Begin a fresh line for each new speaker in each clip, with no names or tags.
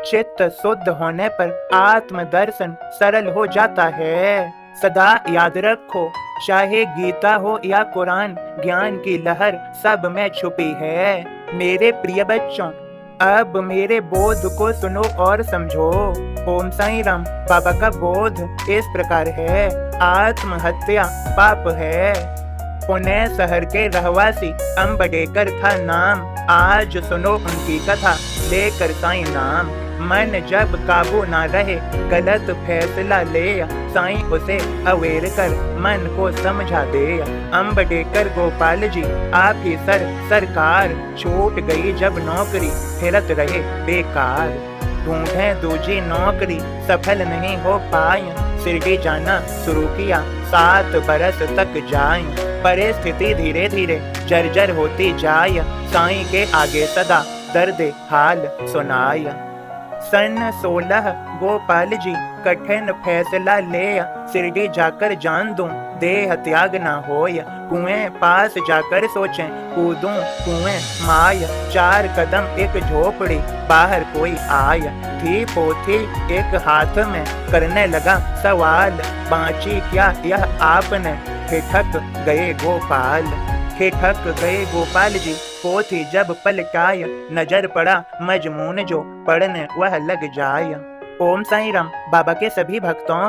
चित्त शुद्ध होने पर आत्म दर्शन सरल हो जाता है। सदा याद रखो, चाहे गीता हो या कुरान, ज्ञान की लहर सब में छुपी है। मेरे प्रिय बच्चों, अब मेरे बोध को सुनो और समझो। ओम साईं राम। बाबा का बोध इस प्रकार है। आत्महत्या पाप है। पुणे शहर के रहवासी अंबडेकर था नाम। आज सुनो उनकी कथा, लेकर साईं नाम। मन जब काबू ना रहे, गलत फैसला ले, साईं उसे अवेयर कर मन को समझा दे। अंबडेकर गोपाल जी आप ही सरकार, छूट गई जब नौकरी, फिरत रहे बेकार। ढूंढे दूजी नौकरी, सफल नहीं हो पाए, शिरडी जाना शुरू किया, 7 बरस तक जाए। परिस्थिति धीरे धीरे जर्जर होती जाय, साईं के आगे सदा दर्द हाल सुनाय। सन 16 गोपाल जी कठिन फैसला ले, शिरडी जाकर जान दूं, देह त्याग ना होय। कुएं पास जाकर सोचें, कूदूं कुएं माय। 4 कदम एक झोपड़ी, बाहर कोई आय। थी पोथी एक हाथ में, करने लगा सवाल, बाँची क्या यह आपने, ठिठक गए गोपाल। ठिठक गए गोपाल जी, पोथी जब पलटाय, नजर पड़ा मजमून जो पढ़ने वह लग जाय। ओम साईं राम। बाबा के सभी भक्तों,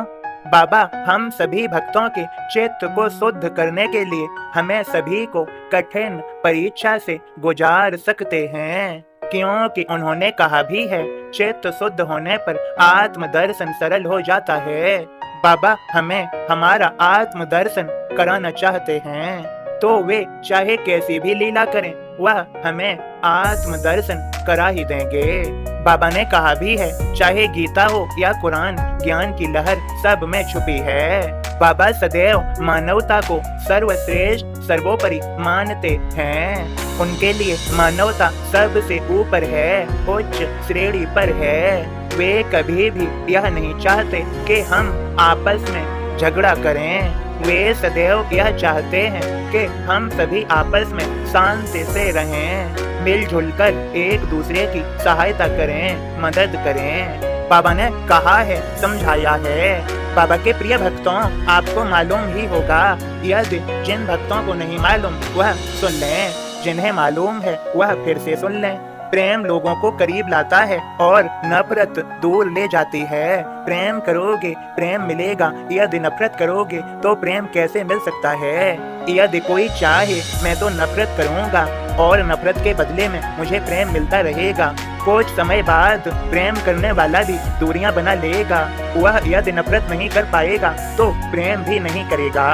बाबा हम सभी भक्तों के चित्त को शुद्ध करने के लिए हमें सभी को कठिन परीक्षा से गुजार सकते हैं, क्योंकि उन्होंने कहा भी है, चित्त शुद्ध होने पर आत्म दर्शन सरल हो जाता है। बाबा हमें हमारा आत्म दर्शन कराना चाहते हैं, तो वे चाहे कैसी भी लीला करें, वह हमें आत्म दर्शन करा ही देंगे। बाबा ने कहा भी है, चाहे गीता हो या कुरान, ज्ञान की लहर सब में छुपी है। बाबा सदैव मानवता को सर्वश्रेष्ठ सर्वोपरि मानते हैं। उनके लिए मानवता सबसे ऊपर है, उच्च श्रेणी पर है। वे कभी भी यह नहीं चाहते कि हम आपस में झगड़ा करें। वे सदैव यह चाहते हैं कि हम सभी आपस में शांति से रहें, मिलजुल कर एक दूसरे की सहायता करें, मदद करें। बाबा ने कहा है, समझाया है। बाबा के प्रिय भक्तों, आपको मालूम ही होगा, यदि जिन भक्तों को नहीं मालूम वह सुन लें, जिन्हें मालूम है वह फिर से सुन लें। प्रेम लोगों को करीब लाता है और नफरत दूर ले जाती है। प्रेम करोगे प्रेम मिलेगा, यदि नफरत करोगे तो प्रेम कैसे मिल सकता है। यदि कोई चाहे मैं तो नफरत करूंगा और नफरत के बदले में मुझे प्रेम मिलता रहेगा, कुछ समय बाद प्रेम करने वाला भी दूरियां बना लेगा। वह यदि नफरत नहीं कर पाएगा तो प्रेम भी नहीं करेगा।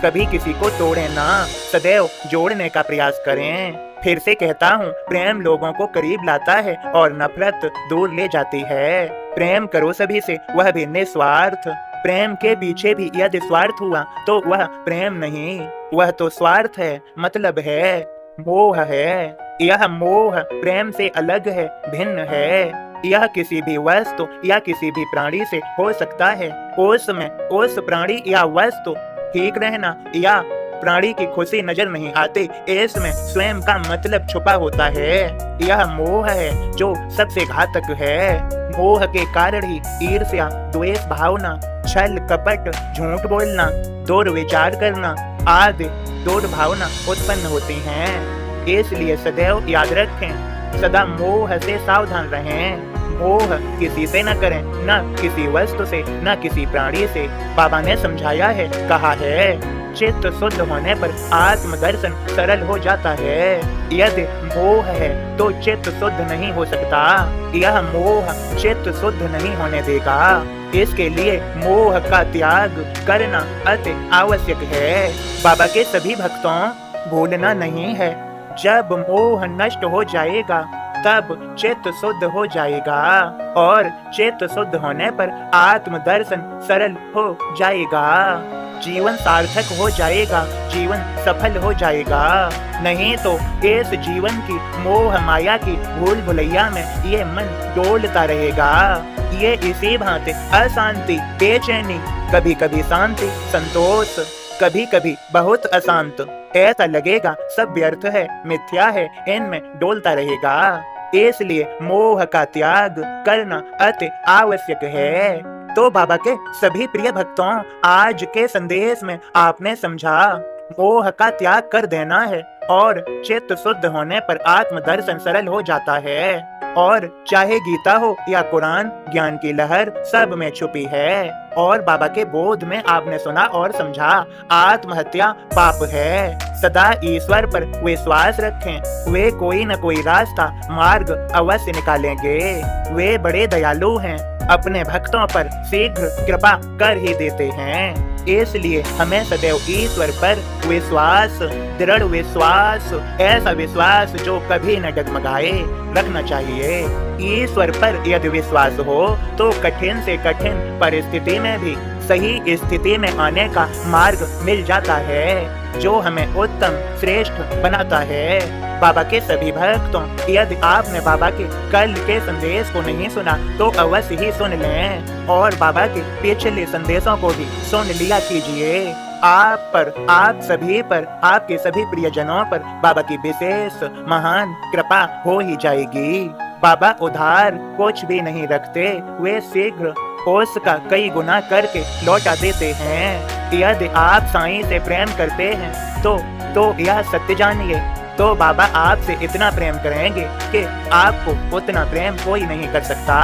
कभी किसी को तोड़े ना, सदैव जोड़ने का प्रयास करें। फिर से कहता हूँ, प्रेम लोगों को करीब लाता है और नफरत दूर ले जाती है। प्रेम करो सभी से, वह भी निस्वार्थ। प्रेम के पीछे भी यदि स्वार्थ हुआ तो वह प्रेम नहीं, वह तो स्वार्थ है, मतलब है, मोह है। यह मोह प्रेम से अलग है, भिन्न है। यह किसी भी वस्तु या किसी भी प्राणी से हो सकता है। उसमें उस प्राणी या वस्तु ठीक रहना या प्राणी की खुशी नजर नहीं आती, इसमें स्वयं का मतलब छुपा होता है। यह मोह है जो सबसे घातक है। मोह के कारण ही ईर्ष्या, द्वेष भावना, छल कपट, झूठ बोलना, दुर्विचार करना आदि दुर्भावना उत्पन्न होती हैं। इसलिए सदैव याद रखें, सदा मोह से सावधान रहें। मोह किसी से न करें, न किसी वस्तु से, न किसी प्राणी से। बाबा ने समझाया है, कहा है, चित्त शुद्ध होने पर आत्म दर्शन सरल हो जाता है। यदि मोह है तो चित्त शुद्ध नहीं हो सकता। यह मोह चित्त शुद्ध नहीं होने देगा। इसके लिए मोह का त्याग करना अति आवश्यक है। बाबा के सभी भक्तों, भूलना नहीं है, जब मोह नष्ट हो जाएगा तब चित्त शुद्ध हो जाएगा और चित्त शुद्ध होने पर आत्म दर्शन सरल हो जाएगा। जीवन सार्थक हो जाएगा, जीवन सफल हो जाएगा। नहीं तो इस जीवन की मोह माया की भूल भुलैया में ये मन डोलता रहेगा। ये इसी भांति अशांति, बेचैनी, कभी कभी शांति, संतोष, कभी कभी बहुत अशांत, ऐसा लगेगा सब व्यर्थ है, मिथ्या है, इनमें डोलता रहेगा। इसलिए मोह का त्याग करना अति आवश्यक है। तो बाबा के सभी प्रिय भक्तों, आज के संदेश में आपने समझा, मोह का त्याग कर देना है और चित्त शुद्ध होने पर आत्मदर्शन सरल हो जाता है। और चाहे गीता हो या कुरान, ज्ञान की लहर सब में छुपी है। और बाबा के बोध में आपने सुना और समझा, आत्महत्या पाप है। सदा ईश्वर पर विश्वास रखें, वे कोई न कोई रास्ता मार्ग अवश्य निकालेंगे। वे बड़े दयालु हैं, अपने भक्तों पर शीघ्र कृपा कर ही देते हैं। इसलिए हमें सदैव ईश्वर पर विश्वास, दृढ़ विश्वास, ऐसा विश्वास जो कभी न डगमगाए, रखना चाहिए। ईश्वर पर यदि विश्वास हो तो कठिन से कठिन परिस्थिति में भी सही स्थिति में आने का मार्ग मिल जाता है, जो हमें उत्तम श्रेष्ठ बनाता है। बाबा के सभी भक्तों, यदि आपने बाबा के कल के संदेश को नहीं सुना तो अवश्य ही सुन लें और बाबा के पिछले संदेशों को भी सुन लिया कीजिए। आप पर, आप सभी पर, आपके सभी प्रियजनों पर बाबा की विशेष महान कृपा हो ही जाएगी। बाबा उधार कुछ भी नहीं रखते, वे शीघ्र उसका कई गुना करके लौटा देते हैं। यदि आप साईं से प्रेम करते हैं तो यह सत्य जानिए, तो बाबा आपसे इतना प्रेम करेंगे कि आपको उतना प्रेम कोई नहीं कर सकता।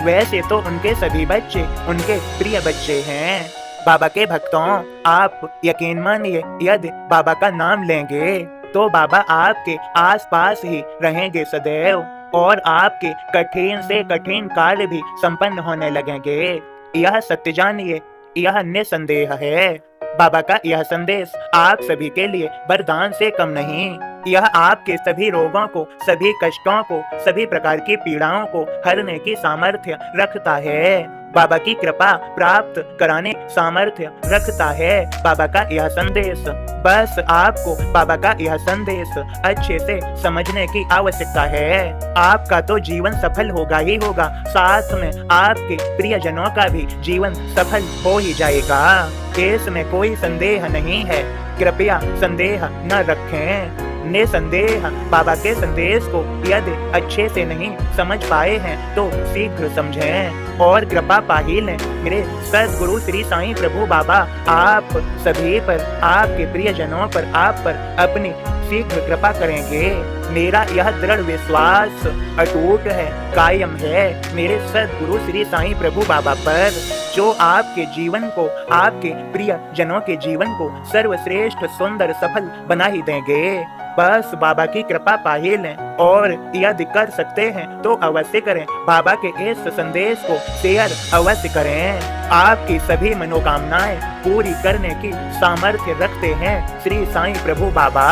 वैसे तो उनके सभी बच्चे उनके प्रिय बच्चे हैं। बाबा के भक्तों, आप यकीन मानिए, यदि बाबा का नाम लेंगे तो बाबा आपके आसपास ही रहेंगे सदैव और आपके कठिन से कठिन कार्य भी संपन्न होने लगेंगे। यह सत्य जानिए, यह निसंदेह है। बाबा का यह संदेश आप सभी के लिए वरदान से कम नहीं। यह आपके सभी रोगों को, सभी कष्टों को, सभी प्रकार की पीड़ाओं को हरने की सामर्थ्य रखता है। बाबा की कृपा प्राप्त कराने सामर्थ्य रखता है बाबा का यह संदेश। बस आपको बाबा का यह संदेश अच्छे से समझने की आवश्यकता है। आपका तो जीवन सफल होगा ही होगा, साथ में आपके प्रियजनों का भी जीवन सफल हो ही जाएगा। इसमें कोई संदेह नहीं है, कृपया संदेह न रखें। निसंदेह बाबा के संदेश को यदि अच्छे से नहीं समझ पाए हैं तो शीघ्र समझें और कृपा पा ही लें। मेरे सद्गुरु श्री साईं प्रभु बाबा आप सभी पर, आपके प्रियजनों पर, आप पर अपनी शीघ्र कृपा करेंगे। मेरा यह दृढ़ विश्वास अटूट है, कायम है मेरे सद्गुरु श्री साईं प्रभु बाबा पर, जो आपके जीवन को, आपके प्रिय जनों के जीवन को सर्वश्रेष्ठ सुंदर सफल बना ही देंगे। बस बाबा की कृपा पा ही लें और यदि कर सकते हैं तो अवश्य करें। बाबा के इस संदेश को शेयर अवश्य करें। आपकी सभी मनोकामनाएं पूरी करने की सामर्थ्य रखते हैं श्री साईं प्रभु बाबा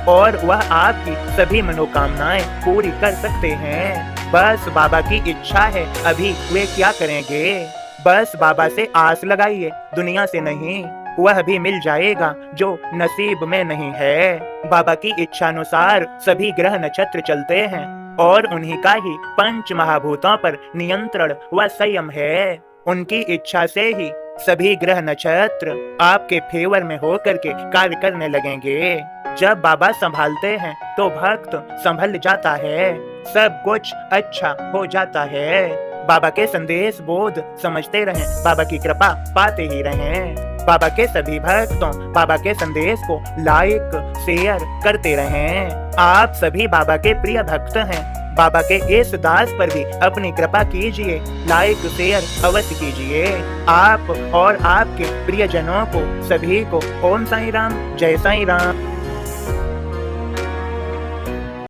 और वह आपकी सभी मनोकामनाएं पूरी कर सकते हैं। बस बाबा की इच्छा है, अभी वे क्या करेंगे। बस बाबा से आस लगाइए, दुनिया से नहीं। वह भी मिल जाएगा जो नसीब में नहीं है। बाबा की इच्छानुसार सभी ग्रह नक्षत्र चलते हैं और उन्हीं का ही पंच महाभूतों पर नियंत्रण व संयम है। उनकी इच्छा से ही सभी ग्रह नक्षत्र आपके फेवर में होकर के कार्य करने लगेंगे। जब बाबा संभालते हैं तो भक्त संभल जाता है, सब कुछ अच्छा हो जाता है। बाबा के संदेश बोध समझते रहें, बाबा की कृपा पाते ही रहें। बाबा के सभी भक्तों, बाबा के संदेश को लाइक शेयर करते रहें। आप सभी बाबा के प्रिय भक्त हैं। बाबा के इस दास पर भी अपनी कृपा कीजिए, लाइक शेयर अवश्य कीजिए। आप और आपके प्रियजनों को सभी को ओम साईं राम, जय साईं राम।